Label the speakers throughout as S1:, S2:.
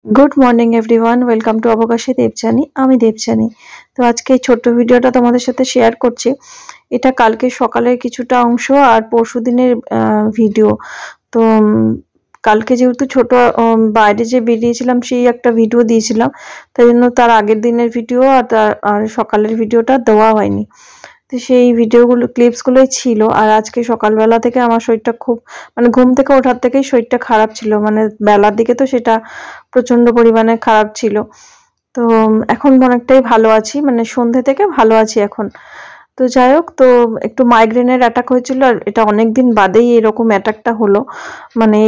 S1: Good morning everyone, welcome to অবকাশে দেবযানী। আমি দেবযানী। তো আজকে এই ছোট্ট ভিডিওটা তোমাদের সাথে শেয়ার করছি। এটা কালকে সকালের কিছুটা অংশ আর পরশু দিনের ভিডিও। তো কালকে যেহেতু ছোট বাইরে যে বেরিয়েছিলাম সেই একটা ভিডিও দিয়েছিলাম, তাই জন্য তার আগের দিনের ভিডিও আর সকালের ভিডিওটা দেওয়া হয়নি। তো সেই ভিডিওগুলো ক্লিপসগুলোই ছিল। আর আজকে সকালবেলা থেকে আমার শরীরটা খুব ঘুম থেকে ওঠার থেকেই শরীরটা খারাপ ছিল, বেলার দিকে তো সেটা প্রচন্ড পরিমাণে খারাপ ছিল। তো এখন অনেকটাই ভালো আছি, সন্ধ্যে থেকে ভালো আছি এখন। তো যাই হোক, তো একটু মাইগ্রেনের অ্যাটাক হয়েছিল, আর এটা অনেকদিন বাদেই এরকম অ্যাটাকটা হলো।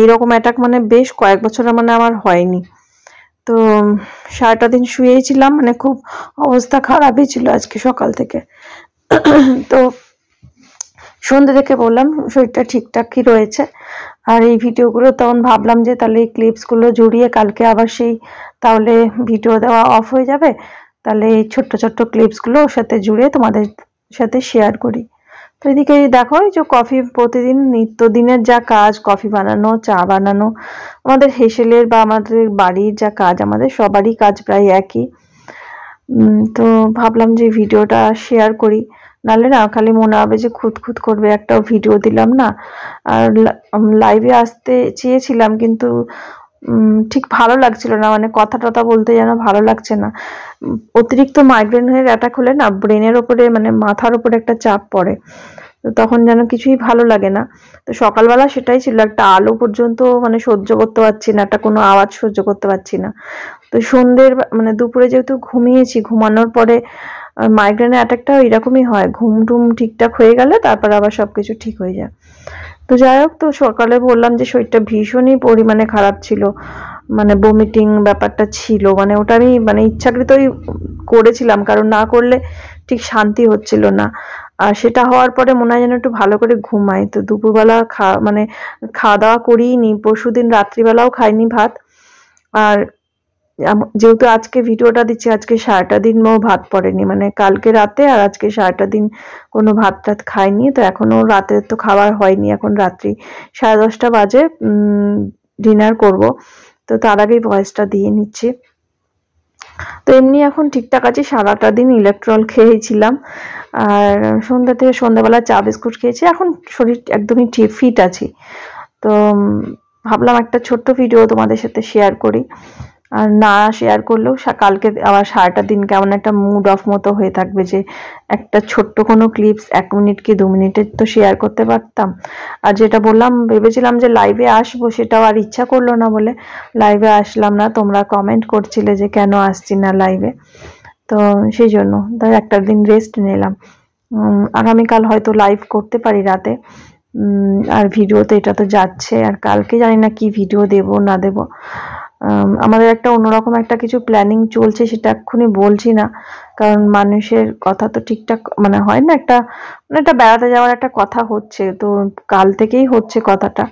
S1: এইরকম অ্যাটাক বেশ কয়েক বছর আমার হয়নি। তো সারাটা দিন শুয়েই ছিলাম, খুব অবস্থা খারাপই ছিল আজকে সকাল থেকে। তো সন্ধ্যে থেকে বললাম শরীরটা ঠিকঠাকই রয়েছে। আর এই ভিডিওগুলো তখন ভাবলাম যে তাহলে এই ক্লিপসগুলো জড়িয়ে কালকে আবার তাহলে ভিডিও দেওয়া অফ হয়ে যাবে, তাহলে এই ছোট্ট ছোট্ট ক্লিপসগুলো ওর সাথে জুড়ে তোমাদের সাথে শেয়ার করি। তো এদিকে দেখো, এই যে কফি, প্রতিদিন নিত্যদিনের যা কাজ, কফি বানানো, চা বানানো, আমাদের হেসেলের বা আমাদের বাড়ির যা কাজ, আমাদের সবারই কাজ প্রায় একই। তো ভাবলাম যে ভিডিওটা শেয়ার করি, নাহলে না খালি মনে হবে যে খুঁত করবে, একটাও ভিডিও দিলাম না। আর লাইভে আসতে চেয়েছিলাম, কিন্তু ঠিক ভালো লাগছিল না, কথা টথা বলতে যেন ভালো লাগছে না। অতিরিক্ত মাইগ্রেনের অ্যাটাক হলে না ব্রেনের ওপরে মাথার ওপরে একটা চাপ পড়ে, তো তখন যেন কিছুই ভালো লাগে না। তো সকালবেলা সেটাই ছিল, একটা আলো পর্যন্ত সহ্য করতে পারছি না, একটা কোনো আওয়াজ সহ্য করতে পারছি না। তো সন্ধ্যের দুপুরে যেহেতু ঘুমিয়েছি, ঘুমানোর পরে মাইগ্রেনের অ্যাটাকটাও এরকমই হয়, ঘুম টুম ঠিকঠাক হয়ে গেলে তারপর আবার সবকিছু ঠিক হয়ে যায়। তো যাই হোক, তো সকালে বললাম যে শরীরটা ভীষণই পরিমাণে খারাপ ছিল, বমিটিং ব্যাপারটা ছিল, ওটা আমি ইচ্ছাকৃতই করেছিলাম, কারণ না করলে ঠিক শান্তি হচ্ছিল না। আর সেটা হওয়ার পরে মনে হয় যেন একটু ভালো করে ঘুমাই। তো দুপুরবেলা খাওয়া দাওয়া করিনি, পরশুদিন রাত্রিবেলাও খাইনি ভাত। আর যেহেতু আজকে ভিডিওটা দিচ্ছি, আজকে সারাটা দিন ভাত পড়েনি, কালকে রাতে আর আজকে সারাটা দিন কোনো ভাত টাত খাইনি। তো এখনো রাতে তো খাবার হয়নি, এখন রাত্রি 10:30 বাজে, ডিনার করব। তো তার আগেই ভয়েসটা দিয়ে নিচ্ছি। তো এমনি এখন ঠিকঠাক আছে, সারাটা দিন ইলেকট্রল খেয়েছিলাম, আর সন্ধ্যাবেলা চা বিস্কুট খেয়েছি, এখন শরীর একদমই ঠিক ফিট আছি। তো ভাবলাম একটা ছোট্ট ভিডিও তোমাদের সাথে শেয়ার করি। আর না শেয়ার করলেও কালকে আবার সারাটা দিন কেমন একটা মুড অফ মতো হয়ে থাকবে, যে একটা ছোট্ট কোনো ক্লিপস 1 মিনিট কি 2 মিনিটের তো শেয়ার করতে পারতাম। আর যেটা বললাম, ভেবেছিলাম যে লাইভে আসবো, সেটাও আর ইচ্ছা করলো না বলে লাইভে আসলাম না। তোমরা কমেন্ট করছিলে যে কেন আসছি না লাইভে, তো সেই জন্য তাই একটা দিন রেস্ট নিলাম। আগামীকাল হয়তো লাইভ করতে পারি রাতে। আর ভিডিওতে এটা তো যাচ্ছে, আর কালকে জানি না কি ভিডিও দেব না দেব। আমাদের একটা অন্যরকম একটা কিছু প্ল্যানিং চলছে, সেটা এক্ষুনি বলছি না, কারণ মানুষের কথা তো ঠিকঠাক হয় না। একটা বেড়াতে যাওয়ার একটা কথা হচ্ছে, তো কাল থেকেই হচ্ছে কথাটা,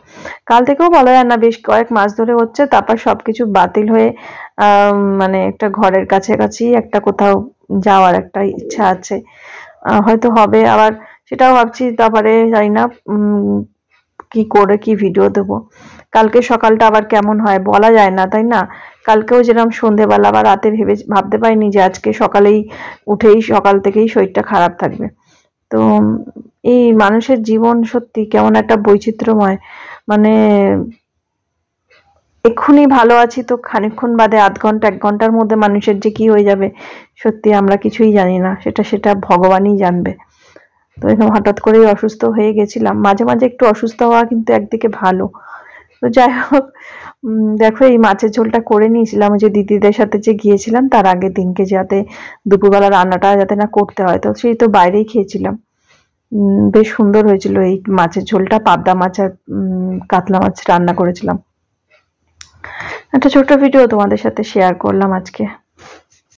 S1: কাল থেকেও বলা যায় না, বেশ কয়েক মাস ধরে হচ্ছে। তারপর সবকিছু বাতিল হয়ে একটা ঘরের কাছাকাছি একটা কোথাও যাওয়ার একটা ইচ্ছা আছে, হয়তো হবে আবার, সেটাও ভাবছি। তারপরে জানি না কি করে কি ভিডিও দেবো। কালকে সকালটা আবার কেমন হয় বলা যায় না, তাই না? কালকেও যেরকম সন্ধ্যেবেলা বা রাতে ভাবতে পারিনি যে আজকে সকালেই উঠেই সকাল থেকেই শরীরটা খারাপ থাকবে। তো এই মানুষের জীবন সত্যি কেমন একটা বৈচিত্র্যময়, এক্ষুনি ভালো আছি, তো খানিকক্ষণ বাদে আধ ঘন্টা 1 ঘন্টার মধ্যে মানুষের যে কি হয়ে যাবে সত্যি আমরা কিছুই জানি না, সেটা ভগবানই জানবে। তো এরকম হঠাৎ করেই অসুস্থ হয়ে গেছিলাম। মাঝে মাঝে একটু অসুস্থ হওয়া কিন্তু একদিকে ভালো। তো যাই হোক, দেখো এই মাছের ঝোলটা করে নিয়েছিলাম, যে দিদিদের সাথে যে গিয়েছিলাম তার আগের দিনকে, যাতে দুপুরবেলা রান্নাটা যাতে না করতে হয়, তো সেই তো বাইরেই খেয়েছিলাম। বেশ সুন্দর হয়েছিল এই মাছের ঝোলটা, পাবদা মাছ আর কাতলা মাছ রান্না করেছিলাম। একটা ছোট্ট ভিডিও তোমাদের সাথে শেয়ার করলাম আজকে।